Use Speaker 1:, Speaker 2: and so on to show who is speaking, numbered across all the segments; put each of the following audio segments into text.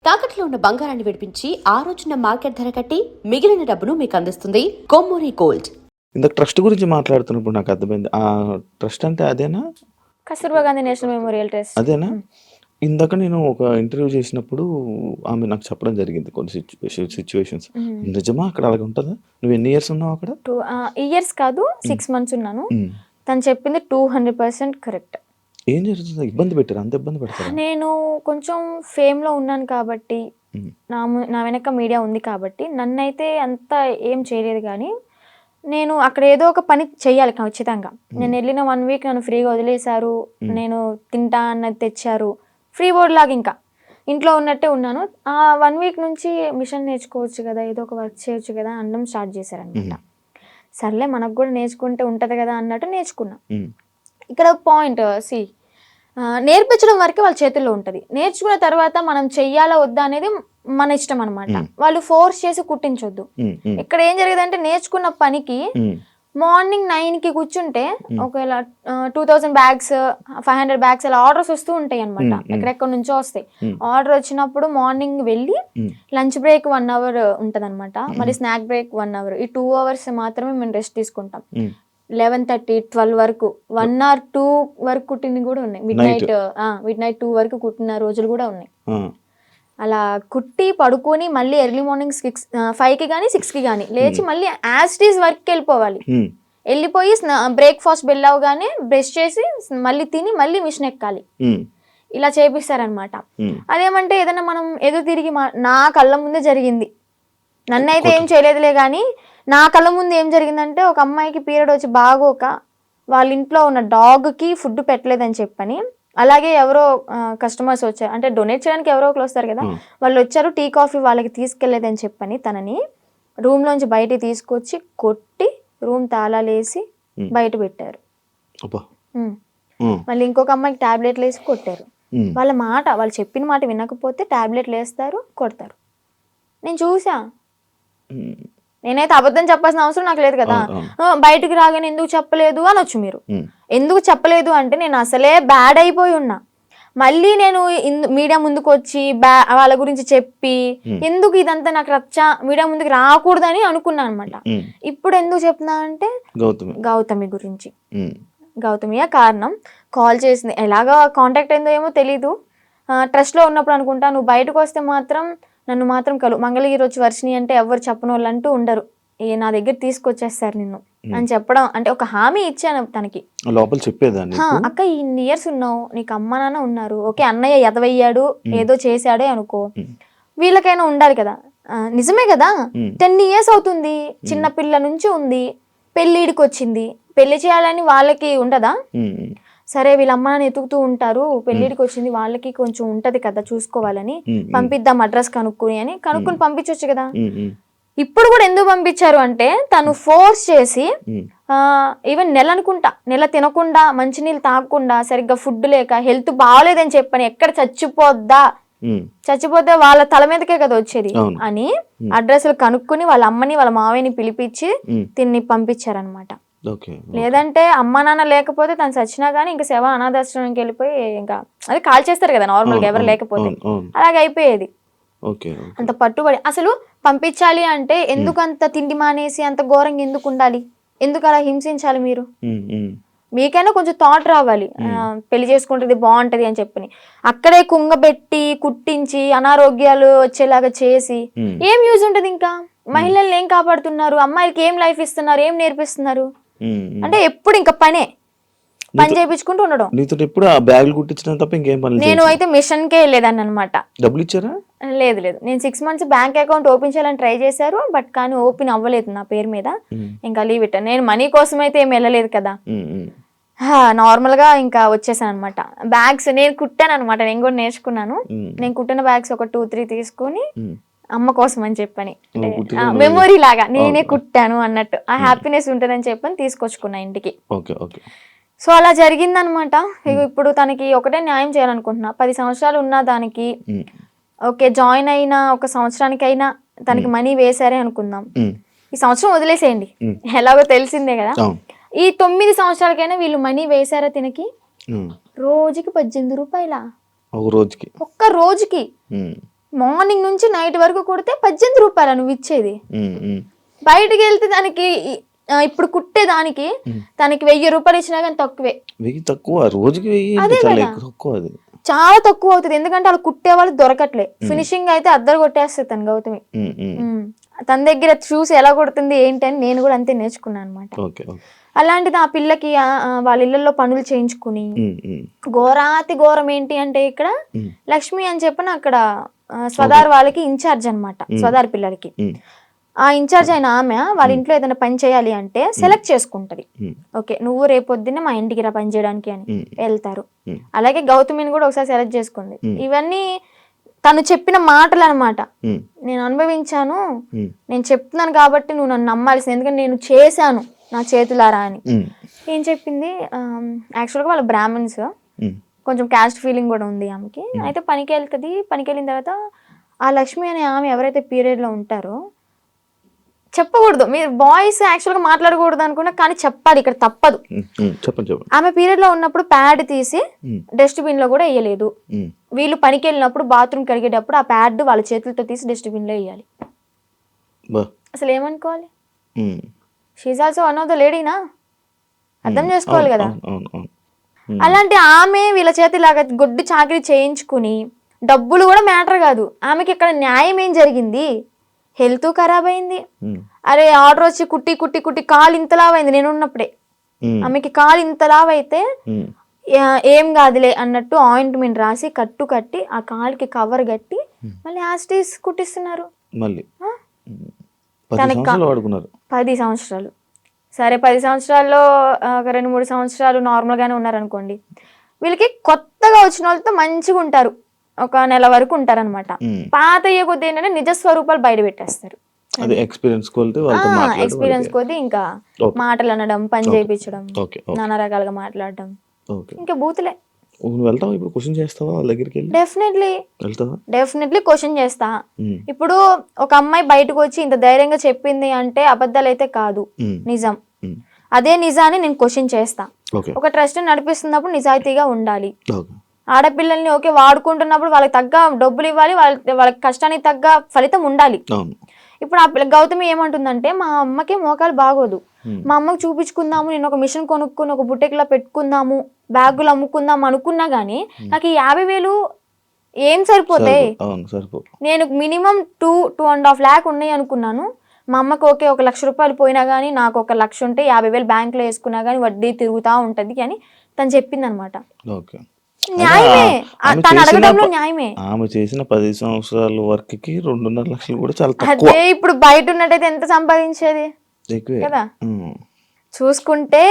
Speaker 1: తాకట్లో ఉన్న బంగారాన్ని విడిపించి ఆ రోజున మార్కెట్ ధర కట్టి మిగిలిన డబ్బును మీకు అందిస్తుంది కొమ్మూరి గోల్డ్.
Speaker 2: ఇందాక ట్రస్ట్ గురించి మాట్లాడుతున్నప్పుడు నాకు అర్థమైంది. ఆ ట్రస్ట్ అంటే అదేనా?
Speaker 3: Kasturba Gandhi national memorial trust.
Speaker 2: అదేనా? ఇందాక నేను ఒక ఇంటర్వ్యూ చేసినప్పుడు ఆమె నాకు చెప్పడం జరిగింది కొన్ని సిచ్యువేషన్స్. నిజమా అక్కడ అలాగ ఉంటుందా? నువ్వు ఎన్ని ఇయర్స్ ఉన్నావు అక్కడ?
Speaker 3: ఇయర్స్ కాదు, 6 months ఉన్నాను. తను చెప్పింది 200% కరెక్ట్.
Speaker 2: ఏం జరుగుతుంది? ఇబ్బంది పెట్టారు? అంత ఇబ్బంది పెడతారా?
Speaker 3: నేను కొంచెం ఫేమ్లో ఉన్నాను కాబట్టి, నా వెనక మీడియా ఉంది కాబట్టి నన్నైతే అంత ఏం చేయలేదు. కానీ నేను అక్కడ ఏదో ఒక పని చెయ్యాలి ఖచ్చితంగా. నేను వెళ్ళిన 1 week నన్ను ఫ్రీగా వదిలేశారు. నేను తింటా అన్నది తెచ్చారు. ఫ్రీ బోర్డ్ లాగా ఇంకా ఇంట్లో ఉన్నట్టే ఉన్నాను. ఆ 1 week నుంచి మిషన్ నేర్చుకోవచ్చు కదా, ఏదో ఒక వర్క్ చేయొచ్చు కదా అనడం స్టార్ట్ చేశారనమాట. సర్లే మనకు కూడా నేర్చుకుంటే ఉంటుంది కదా అన్నట్టు నేర్చుకున్నా. ఇక్కడ పాయింట్ నేర్పించడం వరకే వాళ్ళ చేతుల్లో ఉంటుంది. నేర్చుకున్న తర్వాత మనం చెయ్యాలా వద్దా అనేది మన ఇష్టం అనమాట. వాళ్ళు ఫోర్స్ చేసి కుట్టించొద్దు. ఇక్కడ ఏం జరిగేదంటే నేర్చుకున్న పనికి మార్నింగ్ 9కి కూర్చుంటే ఒకవేళ 2000 bags 500 bags అలా ఆర్డర్స్ వస్తూ ఉంటాయి అనమాట. ఎక్కడెక్కడ నుంచో వస్తాయి. ఆర్డర్ వచ్చినప్పుడు మార్నింగ్ వెళ్ళి లంచ్ బ్రేక్ 1 hour ఉంటుంది అనమాట. మళ్ళీ స్నాక్ బ్రేక్ 1 hour. ఈ 2 hours మాత్రమే మేము రెస్ట్ తీసుకుంటాం. 11:30, 12 వరకు 1 or 2 వరకు కుట్టినవి కూడా ఉన్నాయి. మిడ్ నైట్ 2 వరకు కుట్టిన రోజులు కూడా ఉన్నాయి. అలా కుట్టి పడుకొని మళ్ళీ ఎర్లీ మార్నింగ్ 5కి కానీ 6కి కానీ లేచి మళ్ళీ యాజ్ ఇట్ ఈస్ వర్క్కి వెళ్ళిపోవాలి. వెళ్ళిపోయి బ్రేక్ఫాస్ట్ బెల్లవగానే బ్రష్ చేసి మళ్ళీ తిని మళ్ళీ మిషన్ ఎక్కాలి. ఇలా చేపిస్తారనమాట. అదేమంటే ఏదైనా మనం ఎదురు తిరిగి నా కళ్ళ ముందే జరిగింది. నన్నైతే ఏం చేయలేదులే కానీ నా కళ్ళ ముందు ఏం జరిగిందంటే ఒక అమ్మాయికి పీరియడ్ వచ్చి బాగోక వాళ్ళ ఇంట్లో ఉన్న డాగ్కి ఫుడ్ పెట్టలేదని చెప్పని, అలాగే ఎవరో కస్టమర్స్ వచ్చారు, అంటే డొనేట్ చేయడానికి ఎవరో ఒకరు వస్తారు కదా, వాళ్ళు వచ్చారు టీ కాఫీ వాళ్ళకి తీసుకెళ్లేదని చెప్పని తనని రూమ్లోంచి బయటికి తీసుకొచ్చి కొట్టి రూమ్ తాళాలేసి బయట పెట్టారు. మళ్ళీ ఇంకొక అమ్మాయికి టాబ్లెట్లు వేసి కొట్టారు. వాళ్ళు చెప్పిన మాట వినకపోతే టాబ్లెట్లు వేస్తారు, కొడతారు. నేను చూసా. నేనైతే అబద్ధం చెప్పాల్సిన అవసరం నాకు లేదు కదా. బయటకు రాగానే ఎందుకు చెప్పలేదు అనొచ్చు మీరు. ఎందుకు చెప్పలేదు అంటే నేను అసలే బ్యాడ్ అయిపోయి ఉన్నా. మళ్ళీ నేను మీడియా ముందుకు వచ్చి వాళ్ళ గురించి చెప్పి ఎందుకు ఇదంతా నాకు మీడియా ముందుకు రాకూడదని అనుకున్నా అనమాట. ఇప్పుడు ఎందుకు చెప్తున్నా అంటే గౌతమి గురించి. గౌతమియే కారణం. కాల్ చేసింది, ఎలాగా కాంటాక్ట్ అయిందో ఏమో తెలీదు. ట్రస్ట్లో ఉన్నప్పుడు అనుకుంటా, నువ్వు బయటకు వస్తే మాత్రం నన్ను మాత్రం మంగళగిరి వచ్చి వర్షిని అంటే ఎవరు చెప్పని వాళ్ళు అంటూ ఉండరు, నా దగ్గర తీసుకొచ్చేస్తారు నిన్ను అని చెప్పడం. అంటే ఒక హామీ ఇచ్చాను తనకి.
Speaker 2: లోపల చెప్పేదాన్ని,
Speaker 3: అక్క ఇన్ని ఇయర్స్ ఉన్నావు, నీకు అమ్మ నాన్న ఉన్నారు, ఓకే అన్నయ్య ఎదవయ్యాడు ఏదో చేశాడే అనుకో, వీళ్ళకైనా ఉండాలి కదా. నిజమే కదా, 10 years అవుతుంది, చిన్న పిల్ల నుంచి ఉంది, పెళ్ళిడికి వచ్చింది, పెళ్లి చేయాలని వాళ్ళకి ఉండదా? సరే వీళ్ళ అమ్మ నాన్న ఎతుకుతూ ఉంటారు, పెళ్ళిడికి వచ్చింది, వాళ్ళకి కొంచెం ఉంటది కదా చూసుకోవాలని, పంపిద్దాం అడ్రస్ కనుక్కుని పంపించవచ్చు కదా. ఇప్పుడు కూడా ఎందుకు పంపించారు అంటే తను ఫోర్స్ చేసి ఈవెన్ నెల తినకుండా మంచినీళ్ళు తాగకుండా సరిగ్గా ఫుడ్ లేక హెల్త్ బాగాలేదని చెప్పని ఎక్కడ చచ్చిపోతే వాళ్ళ తల మీదకే కదా వచ్చేది అని అడ్రస్లు కనుక్కుని వాళ్ళ అమ్మని వాళ్ళ మావయ్యని పిలిపించి తిన్ని పంపించారనమాట. లేదంటే అమ్మ నాన్న లేకపోతే తను చచ్చినా గానీ ఇంకా శవ అనాథాశ్రమానికి వెళ్ళిపోయి ఇంకా అది కాల్ చేస్తారు కదా నార్మల్గా ఎవరు లేకపోతే, అలాగే అయిపోయేది. అంత పట్టుబడి అసలు పంపించాలి అంటే ఎందుకు అంత తిండి మానేసి అంత ఘోరంగా ఎందుకు ఉండాలి, ఎందుకు అలా హింసించాలి? మీరు మీకైనా కొంచెం థాట్ రావాలి, పెళ్లి చేసుకుంటుంది బాగుంటది అని చెప్పని. అక్కడే కుంగబెట్టి కుట్టించి అనారోగ్యాలు వచ్చేలాగా చేసి ఏం యూజ్ ఉంటది? ఇంకా మహిళల్ని ఏం కాపాడుతున్నారు? అమ్మాయిలకి ఏం లైఫ్ ఇస్తున్నారు? ఏం నేర్పిస్తున్నారు? అంటే ఎప్పుడు ఇంకా పని చేయించుకుంటూ ఉండడం.
Speaker 2: ఎప్పుడు ఆ బ్యాగులు కుట్టించడం తప్ప ఇంకేం పని?
Speaker 3: నేను అయితే మిషన్ కే వెళ్ళేదాన్ని అనమాట.
Speaker 2: డబ్బులు ఇచ్చారా?
Speaker 3: లేదు, నేను 6 months బ్యాంక్ అకౌంట్ ఓపెన్ చేయాలని ట్రై చేశారు, బట్ కానీ ఓపెన్ అవ్వలేదు నా పేరు మీద. ఇంకా లీవ్ ఇట్. నేను మనీ కోసం అయితే ఏం వెళ్ళలేదు కదా, నార్మల్ గా ఇంకా వచ్చేసాను అనమాట. బ్యాగ్స్ నేను కుట్టాను అనమాట, నేను కూడా నేర్చుకున్నాను. నేను కుట్టిన బ్యాగ్స్ ఒక 2-3 తీసుకొని అమ్మ కోసం అని చెప్పని, మెమొరీ లాగా నేనే కుట్టాను అన్నట్టు ఆ హ్యాపీనెస్ ఉంటుందని చెప్పని తీసుకొచ్చుకున్నా ఇంటికి. సో అలా జరిగిందనమాట. ఇప్పుడు తనకి ఒకటే న్యాయం చేయాలనుకుంటున్నా. 10 సంవత్సరాలు ఉన్న దానికి ఓకే జాయిన్ అయిన 1 సంవత్సరానికైనా తనకి మనీ వేసారే అనుకుందాం, ఈ సంవత్సరం వదిలేసేయండి, ఎలాగో తెలిసిందే కదా. ఈ 9 సంవత్సరాలకైనా వీళ్ళు మనీ వేసారా తినకి? రోజుకి 18 రూపాయల, ఒక్క రోజుకి. మార్నింగ్ నుంచి నైట్ వరకు కుడితే 18 రూపాయలు నువ్వు ఇచ్చేది. బయటికి వెళ్తే దానికి ఇప్పుడు కుట్టే దానికి తనకి 1000 రూపాయలు ఇచ్చినా కానీ తక్కువే.
Speaker 2: 1000 తక్కువ, రోజుకి 1000 చాలా తక్కువ, అది
Speaker 3: చాలా తక్కువ అవుతుంది. ఎందుకంటే వాళ్ళు కుట్టే వాళ్ళు దొరకట్లే. ఫినిషింగ్ అయితే అద్దరు కొట్టేస్తుంది తను గౌతమి. తన దగ్గర చూసి ఎలా కొడుతుంది ఏంటి అని నేను కూడా అంతే నేర్చుకున్నాను అనమాట. అలాంటిది ఆ పిల్లకి వాళ్ళ ఇళ్లలో పనులు చేయించుకుని ఘోరాతి ఘోరం ఏంటి అంటే ఇక్కడ లక్ష్మి అని చెప్పిన అక్కడ స్వదార్ వాళ్ళకి ఇన్ఛార్జ్ అనమాట. స్వదార్ పిల్లలకి ఆ ఇన్ఛార్జ్ అయిన ఆమె వాళ్ళ ఇంట్లో ఏదైనా పని చేయాలి అంటే సెలెక్ట్ చేసుకుంటది. ఓకే నువ్వు రేపొద్దున్నే మా ఇంటికి రా పని చేయడానికి అని వెళ్తారు. అలాగే గౌతమిని కూడా ఒకసారి సెలెక్ట్ చేసుకుంది. ఇవన్నీ తను చెప్పిన మాటలు అనమాట. నేను అనుభవించాను, నేను చెప్తున్నాను కాబట్టి నువ్వు నన్ను నమ్మాల్సింది, ఎందుకంటే నేను చేశాను నా చేతులారా అని. ఏం చెప్పింది, యాక్చువల్గా వాళ్ళ బ్రాహ్మణ్స్, కొంచెం క్యాస్ట్ ఫీలింగ్ కూడా ఉంది ఆమెకి. అయితే పనికి వెళ్తుంది. పనికి వెళ్ళిన తర్వాత ఆ లక్ష్మి అనే ఆమె ఎవరైతే పీరియడ్లో ఉంటారో, చెప్పకూడదు, మీరు బాయ్స్ యాక్చువల్గా మాట్లాడకూడదు అనుకున్నా కానీ చెప్పాలి, ఇక్కడ తప్పదు. ఆమె పీరియడ్ లో ఉన్నప్పుడు ప్యాడ్ తీసి డస్ట్బిన్ లో కూడా వేయలేదు. వీళ్ళు పనికి వెళ్ళినప్పుడు బాత్రూమ్ కడిగేటప్పుడు ఆ ప్యాడ్ వాళ్ళ చేతులతో తీసి డస్ట్బిన్ లో వేయాలి. అసలు ఏమనుకోవాలి? She's also one of the లేడీనా, అర్థం చేసుకోవాలి కదా. అలాంటి ఆమె వీళ్ళ చేతి ఇలాగ గొడ్డు చాకరీ చేయించుకుని, డబ్బులు కూడా మ్యాటర్ కాదు ఆమెకి, ఇక్కడ న్యాయం ఏం జరిగింది? హెల్త్ ఖరాబ్ అయింది. అరే ఆర్డర్ వచ్చి కుట్టి కుట్టి కుట్టి కాలు ఇంతలావైంది. నేను ఉన్నప్పుడే ఆమెకి కాలు ఇంతలావైతే ఏం కాదులే అన్నట్టు ఆయింట్మెంట్ రాసి కట్టు కట్టి ఆ కాలుకి కవర్ కట్టి మళ్ళీ యాస్టీస్ కుట్టిస్తున్నారు. 10 సంవత్సరాలు. సరే 10 సంవత్సరాల్లో ఒక 2-3 సంవత్సరాలు నార్మల్ గానే ఉన్నారనుకోండి. వీళ్ళకి కొత్తగా వచ్చిన వాళ్ళతో మంచిగా ఉంటారు, ఒక నెల వరకు ఉంటారనమాట. పాత అయ్యే కొద్ది ఏంటంటే నిజ స్వరూపాలు బయట పెట్టేస్తారు. ఎక్స్పీరియన్స్ కొద్ది ఇంకా మాటలు అనడం, పని చేయించడం, నానా రకాలుగా మాట్లాడడం, ఇంకా బూతులే. డెఫినెట్లీ క్వశ్చన్ చేస్తా. ఇప్పుడు ఒక అమ్మాయి బయటకు వచ్చి ఇంత ధైర్యంగా చెప్పింది అంటే అబద్ధాలు అయితే కాదు, నిజం. అదే నిజాన్ని నేను క్వశ్చన్ చేస్తా. ఒక ట్రస్ట్ నడిపిస్తున్నప్పుడు నిజాయితీగా ఉండాలి. ఆడపిల్లల్ని ఓకే వాడుకుంటున్నప్పుడు వాళ్ళకి తగ్గ డబ్బులు ఇవ్వాలి, వాళ్ళకి కష్టానికి తగ్గ ఫలితం ఉండాలి. ఇప్పుడు ఆ పిల్ల గౌతమి ఏమంటుందంటే, మా అమ్మకి మోకాలు బాగోదు, మా అమ్మకి చూపించుకుందాము, నేను ఒక మిషన్ కొనుక్కుని ఒక బుట్టెక్లా పెట్టుకుందాము, బ్యాగులు అమ్ముకుందాము అనుకున్నా గానీ నాకు ఈ 50,000 ఏం సరిపోతాయి? నేను మినిమం 2.5 lakh ఉన్నాయి అనుకున్నాను. మా అమ్మకి ఓకే 1 లక్ష రూపాయలు పోయినా గానీ నాకు 1 లక్ష ఉంటే 50,000 బ్యాంకులో వేసుకున్నా గానీ వడ్డీ తిరుగుతా ఉంటది అని తను చెప్పింది అనమాట. న్యాయమే, తను అడగడంలో న్యాయమే.
Speaker 2: ఆమె చేసిన 10 సంవత్సరాల వర్క్ కి 2.5 లక్షలు కూడా చాలా తక్కువ.
Speaker 3: అదే ఇప్పుడు బయట ఉన్నట్టయితే ఎంత సంపాదించేది కదా. చూసుకుంటే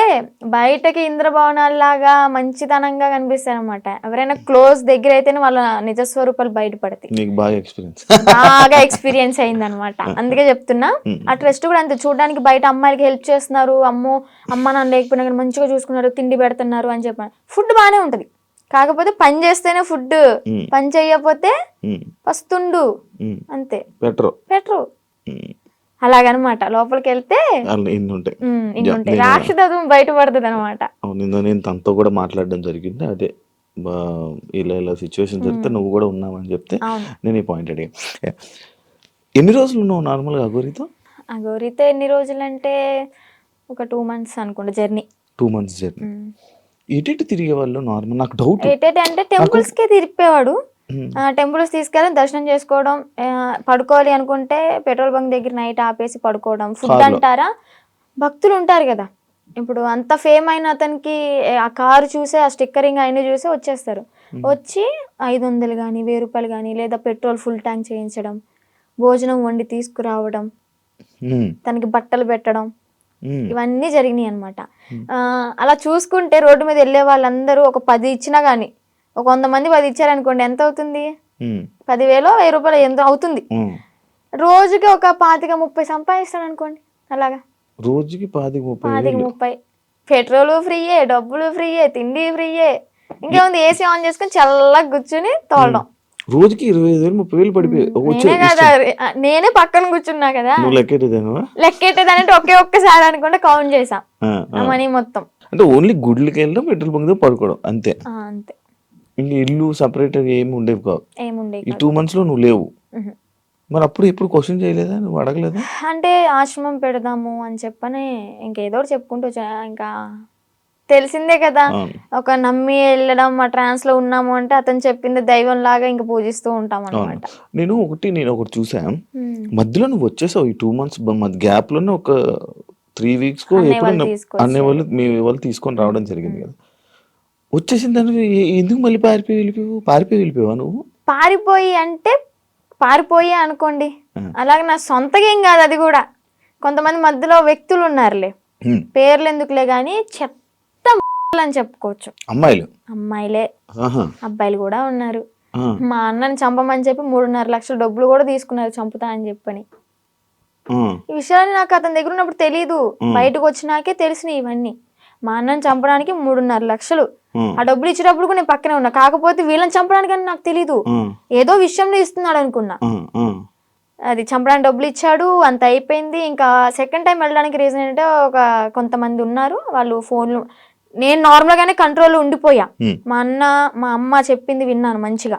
Speaker 3: బయటకి ఇంద్రభవనాల్లాగా మంచితనంగా కనిపిస్తాయి అనమాట. ఎవరైనా క్లోజ్ దగ్గర అయితేనే వాళ్ళ నిజ స్వరూపాలు బయటపడతాయి. బాగా ఎక్స్పీరియన్స్ అయింది అనమాట. అందుకే చెప్తున్నా. ఆ ట్రస్ట్ కూడా అంతే, చూడడానికి బయట అమ్మాయిలకి హెల్ప్ చేస్తున్నారు, అమ్మ నాన్న లేకపోయినా కానీ మంచిగా చూసుకున్నారు, తిండి పెడుతున్నారు అని చెప్పాను. ఫుడ్ బాగానే ఉంటది, కాకపోతే పని చేస్తేనే ఫుడ్, పని చెయ్యకపోతే పస్తుండు అంతే, పెట్రో అలాగనమాట. లోపలికి వెళ్తే రాక్షసత్వం బయటపడుతుంది అనమాట.
Speaker 2: నేను తనతో కూడా మాట్లాడడం జరిగింది. అదే ఇలా సిచ్యువేషన్ జరిగితే నువ్వు కూడా ఉన్నావని చెప్తే నేను ఈ పాయింట్ అడిగా. ఎన్ని రోజులు ఉన్నావు నార్మల్ గా అఘోరితో?
Speaker 3: అఘోరితో ఎన్ని రోజులు అంటే ఒక 2 months అనుకుంటా జర్నీ.
Speaker 2: 2 months journey. ఎటు తిరిగే వాళ్ళు నార్మల్? నాకు డౌట్
Speaker 3: అంటే టెంపుల్స్ కే తిరిగిపోయేవాడు. టెంపుల్స్ తీసుకెళ్ళి దర్శనం చేసుకోవడం, పడుకోవాలి అనుకుంటే పెట్రోల్ బంక్ దగ్గర నైట్ ఆపేసి పడుకోవడం. ఫుడ్ అంటారా, భక్తులు ఉంటారు కదా, ఇప్పుడు అంత ఫేమ్ అయిన అతనికి ఆ కారు చూసే, ఆ స్టిక్కరింగ్ అయినా చూసే వచ్చేస్తారు. వచ్చి 500 కానీ 1000 రూపాయలు కానీ లేదా పెట్రోల్ ఫుల్ ట్యాంక్ చేయించడం, భోజనం వండి తీసుకురావడం, తనకి బట్టలు పెట్టడం, ఇవన్నీ జరిగినాయి అనమాట. అలా చూసుకుంటే రోడ్డు మీద వెళ్ళే వాళ్ళందరూ ఒక 10 ఇచ్చినా గానీ, ఒక 100 మంది 10 ఇచ్చారనుకోండి, ఎంత అవుతుంది? 10,000 1000 రూపాయలు ఎంత అవుతుంది? రోజుకి ఒక 25-30 సంపాదిస్తాడు అనుకోండి. అలాగా
Speaker 2: రోజుకి 25-30
Speaker 3: పెట్రోల్ ఫ్రీయే, డబ్బులు ఫ్రీయే, తిండి ఫ్రీయే, ఇంకేముంది ఏసీ ఆన్ చేసుకుని చల్లగా కూర్చుని తోలడం.
Speaker 2: రోజుకి 25,000-30,000
Speaker 3: పడిపోయి నేనే పక్కన కూర్చున్నా కదా. లెక్కెట్టేదానంటే ఒక్కసారి అనుకుంటే కౌంట్ చేసా మనీ మొత్తం.
Speaker 2: అంటే ఓన్లీ గుడ్లకి వెళ్ళడం, పెట్రోల్ బంక్ పడుకోవడం అంతే.
Speaker 3: అంతే.
Speaker 2: ఇంకా ఇల్లు సపరేట్ ఏమి ఉండేవి కావు.
Speaker 3: ఏముండేవి.
Speaker 2: ఈ 2 months లో నువ్వు లేవు.
Speaker 3: మ్హూ.
Speaker 2: మరి అప్పుడు ఎప్పుడు క్వశ్చన్ చేయలేదా, నువ్వు అడగలేదా?
Speaker 3: అంటే ఆశ్రమం పెడదాము అని చెప్పని ఇంకేదో ఒకటి చెప్పుకుంటూ ఇంకా తెలిసిందే కదా,
Speaker 2: అవును.
Speaker 3: ఒక నమ్మి వెళ్ళడం ఆ ట్రాన్స్ లో ఉన్నాము అంటే అతను చెప్పింది దైవం లాగా ఇంకా పూజిస్తూ ఉంటాం
Speaker 2: అవును.
Speaker 3: అనమాట.
Speaker 2: నేను ఒకటి చూసా, మధ్యలో నువ్వు వచ్చేసావు ఈ 2 months గ్యాప్ లోనే ఒక 3 weeks కో
Speaker 3: అన్నయ్య
Speaker 2: ఎప్పుడో
Speaker 3: వాళ్ళు
Speaker 2: అనే వాళ్ళు
Speaker 3: తీసుకొచ్చారు.
Speaker 2: మీ వాళ్ళు తీసుకొని రావడం జరిగింది కదా. వచ్చేసిన దాన్ని ఎందుకు మళ్ళీ పారిపోయి వెళ్ళిపోయావా నువ్వు?
Speaker 3: పారిపోయి అంటే పారిపోయి అనుకోండి,
Speaker 2: ఆ.
Speaker 3: అలాగే నా సొంతగా ఏం కాదు అది కూడా. కొంతమంది మధ్యలో వ్యక్తులు ఉన్నారులే,
Speaker 2: హ్మ్.
Speaker 3: పేర్లు ఎందుకులే కానీ చెత్త అని చెప్పుకోవచ్చు.
Speaker 2: అమ్మాయిలు?
Speaker 3: అమ్మాయిలే,
Speaker 2: ఆహా.
Speaker 3: అబ్బాయిలు కూడా ఉన్నారు.
Speaker 2: ఆ.
Speaker 3: మా అన్నని చంపమని చెప్పి 3.5 లక్షల డబ్బులు కూడా తీసుకున్నారు చంపుతా అని చెప్పని.
Speaker 2: ఆ.
Speaker 3: ఈ విషయాన్ని నాకు అతని దగ్గర ఉన్నప్పుడు తెలీదు, బయటకు వచ్చినాకే తెలిసినాయి ఇవన్నీ. మా అన్నని చంపడానికి 3.5 లక్షలు, ఆ డబ్బులు ఇచ్చేటప్పుడు కూడా నేను పక్కనే ఉన్నా. కాకపోతే వీళ్ళని చంపడానికి అని నాకు తెలీదు, ఏదో విషయంలో ఇస్తున్నాడు అనుకున్నా. అది చంపడానికి డబ్బులు ఇచ్చాడు, అంత అయిపోయింది. ఇంకా సెకండ్ టైం వెళ్ళడానికి రీజన్ ఏంటంటే ఒక కొంతమంది ఉన్నారు, వాళ్ళు ఫోన్లు, నేను నార్మల్ గానే కంట్రోల్లో ఉండిపోయా. మా అన్న మా అమ్మ చెప్పింది విన్నాను మంచిగా.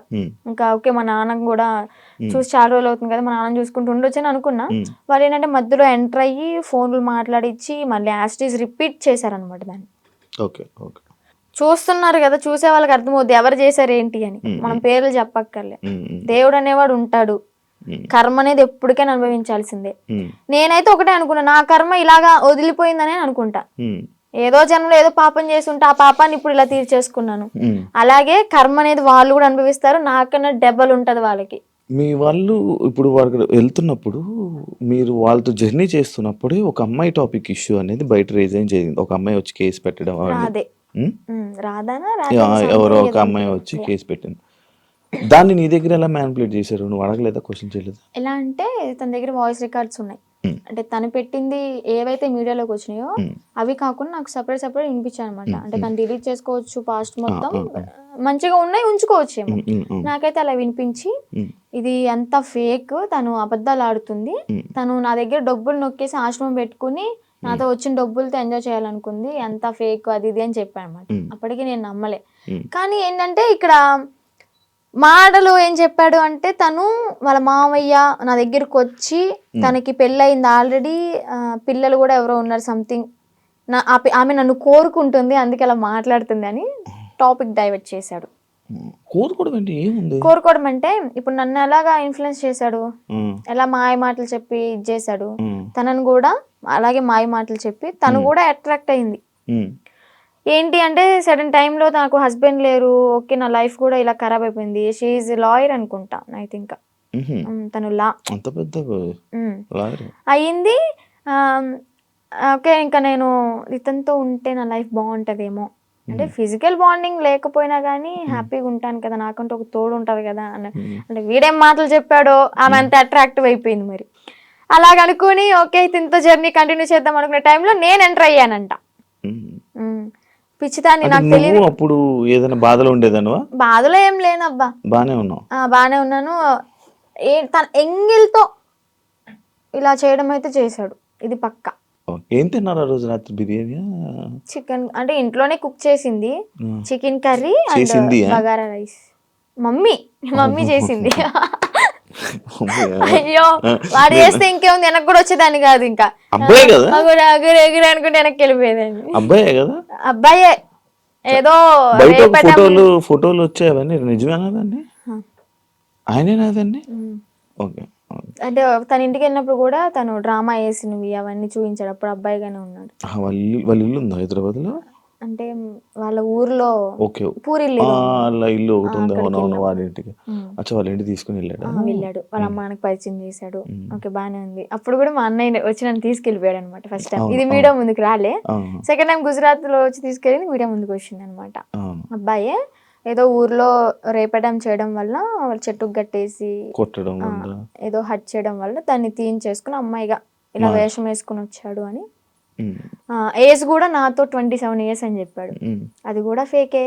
Speaker 3: ఇంకా ఓకే, మా నాన్నకు కూడా చూసి చాలా రోజులు అవుతుంది కదా, మా నాన్న చూసుకుంటూ ఉండొచ్చు అని అనుకున్నా. వాళ్ళు ఏంటంటే మధ్యలో ఎంటర్ అయ్యి ఫోన్లు మాట్లాడిచ్చి మళ్ళీ యాస్టీజ్ రిపీట్ చేశారనమాట దాన్ని.
Speaker 2: Okay, okay.
Speaker 3: చూస్తున్నారు కదా, చూసే వాళ్ళకి అర్థమవుద్ది ఎవరు చేశారు ఏంటి అని. మనం పేర్లు చెప్పక్కర్లే, దేవుడు అనేవాడు ఉంటాడు, కర్మ అనేది ఎప్పటికైనా అనుభవించాల్సిందే. నేనైతే ఒకటే అనుకున్నా, నా కర్మ ఇలాగా వదిలిపోయిందనే అనుకుంటా. ఏదో జన్మలో ఏదో పాపం చేసి ఉంటే ఆ పాపాన్ని ఇప్పుడు ఇలా తీర్చేసుకున్నాను. అలాగే కర్మ అనేది వాళ్ళు కూడా అనుభవిస్తారు, నాకన్నా డెబ్బలు ఉంటది వాళ్ళకి.
Speaker 2: మీ వాళ్ళు ఇప్పుడు వాళ్ళు వెళ్తున్నప్పుడు మీరు వాళ్ళతో జర్నీ చేస్తున్నప్పుడే ఒక అమ్మాయి టాపిక్ ఇష్యూ అనేది బయట రేజ్ అయ్యి జరిగింది. ఒక అమ్మాయి వచ్చి కేసు పెట్టడం
Speaker 3: రాదే, రాదానా
Speaker 2: ఎవరో ఒక అమ్మాయి వచ్చి కేసు పెట్టింది. దాన్ని నీ దగ్గర ఎలా మ్యానిపులేట్ చేశారు? నువ్వు అడగలేదా, క్వశ్చన్ చేయలేదా?
Speaker 3: ఎలా అంటే తన దగ్గర వాయిస్ రికార్డ్స్ ఉన్నాయి. అంటే తను పెట్టింది ఏవైతే మీడియాలోకి వచ్చినాయో అవి కాకుండా నాకు సపరేట్ వినిపించాయి అనమాట. అంటే తను డిలీట్ చేసుకోవచ్చు పాస్ట్ మొత్తం, మంచిగా ఉన్నాయి ఉంచుకోవచ్చేమో. నాకైతే అలా వినిపించి ఇది అంతా ఫేక్, తను అబద్ధాలు ఆడుతుంది, తను నా దగ్గర డబ్బులు నొక్కేసి ఆశ్రమం పెట్టుకుని నాతో వచ్చిన డబ్బులతో ఎంజాయ్ చేయాలనుకుంది, అంతా ఫేక్ అది ఇది అని చెప్పాను అనమాట. అప్పటికి నేను నమ్మలే. కానీ ఏంటంటే ఇక్కడ మాటలు ఏం చెప్పాడు అంటే, తను వాళ్ళ మామయ్య నా దగ్గరకు వచ్చి తనకి పెళ్ళయింది ఆల్రెడీ, పిల్లలు కూడా ఎవరో ఉన్నారు సంథింగ్, ఆమె నన్ను కోరుకుంటుంది అందుకే అలా మాట్లాడుతుంది అని టాపిక్ డైవర్ట్ చేశాడు. కోరుకోవడం అంటే ఇప్పుడు నన్ను ఎలాగా ఇన్ఫ్లుయెన్స్ చేశాడు, ఎలా మాయ మాటలు చెప్పి ఇది చేశాడు, తనను కూడా అలాగే మాయ మాటలు చెప్పి తను కూడా అట్రాక్ట్ అయింది. ఏంటి అంటే సడన్ టైంలో నాకు హస్బెండ్ లేరు, ఓకే నా లైఫ్ కూడా ఇలా ఖరాబ్ అయిపోయింది. షీఈ్ లాయర్ అనుకుంటా ఐ థింక్, తను లా అయ్యింది. ఓకే ఇంకా నేను ఇతనితో ఉంటే నా లైఫ్ బాగుంటుందేమో, అంటే ఫిజికల్ బాండింగ్ లేకపోయినా కానీ హ్యాపీగా ఉంటాను కదా, నాకంటే ఒక తోడు ఉంటుంది కదా అంటే వీడేం మాటలు చెప్పాడో ఆమె అంత అట్రాక్టివ్ అయిపోయింది. మరి అలాగనుకుని ఓకే ఇతనితో జర్నీ కంటిన్యూ చేద్దాం అనుకునే టైంలో నేను ఎంటర్ అయ్యానంట. పిచ్చిదాన్ని, నాకు తెలియదు.
Speaker 2: అప్పుడు ఏదైనా బాధలో ఉండేదానివా?
Speaker 3: బాధలో ఏం లేనబ్బా,
Speaker 2: బానే ఉన్నావు.
Speaker 3: బానే ఉన్నాను. తన ఎంగిల్తో ఇలా చేయడం అయితే చేశాడు, ఇది పక్కా.
Speaker 2: ఏం తిన్నారు ఆ రోజు రాత్రి? బిర్యానీ,
Speaker 3: చికెన్, అంటే ఇంట్లోనే కుక్ చేసింది, chicken curry and bagara rice. Mummy చేసింది. అయ్యో వాడు చేస్తే ఇంకేముంది, వెనక్కి కూడా వచ్చేదాన్ని కాదు. ఇంకా
Speaker 2: అబ్బాయి కదా,
Speaker 3: ఎగురు అనుకుంటే వెనక్కి వెళ్ళిపోయేదాన్ని.
Speaker 2: అబ్బాయే కదా,
Speaker 3: అబ్బాయే. ఏదో
Speaker 2: ఫోటోలు వచ్చాయవన్నీ నిజమేనాదండి? ఆయనేనాదండి? ఓకే.
Speaker 3: అంటే తన ఇంటికి వెళ్ళినప్పుడు కూడా తను డ్రామా వేసినవి అవన్నీ చూపించాడు, అప్పుడు అబ్బాయిగానే ఉన్నాడు.
Speaker 2: వాళ్ళ ఇల్లు ఉందా హైదరాబాద్ లో?
Speaker 3: అంటే వాళ్ళ ఊర్లో పూరిల్లు
Speaker 2: ఇల్లు ఒకటి ఉంది. అవునవును, వాళ్ళ ఇంటికి. అచ్చా, వాళ్ళ ఇంటికి తీసుకుని వెళ్ళాడు.
Speaker 3: వాళ్ళ అమ్మకి పరిచయం చేశాడు. ఓకే బానే ఉంది. అప్పుడు కూడా మా అన్నయ్య వచ్చి నన్ను తీసుకెళ్ళిపోయాడు అనమాట. ఫస్ట్ టైం ఇది మీడియా ముందుకు రాలే, సెకండ్ టైం గుజరాత్ లో వచ్చి తీసుకెళ్ళి మీడియా ముందుకు వచ్చింది అనమాట. అబ్బాయే ఏదో ఊర్లో రేపడం చేయడం వల్ల వాళ్ళు చెట్టుకు కట్టేసి కొట్టడం, ఏదో హట్ చేయడం వల్ల దాన్ని తీయించేసుకుని అమ్మాయిగా ఇలా వేషం వేసుకుని వచ్చాడు అని. ఏజ్ కూడా నాతో 27 years అని చెప్పాడు, అది కూడా ఫేకే.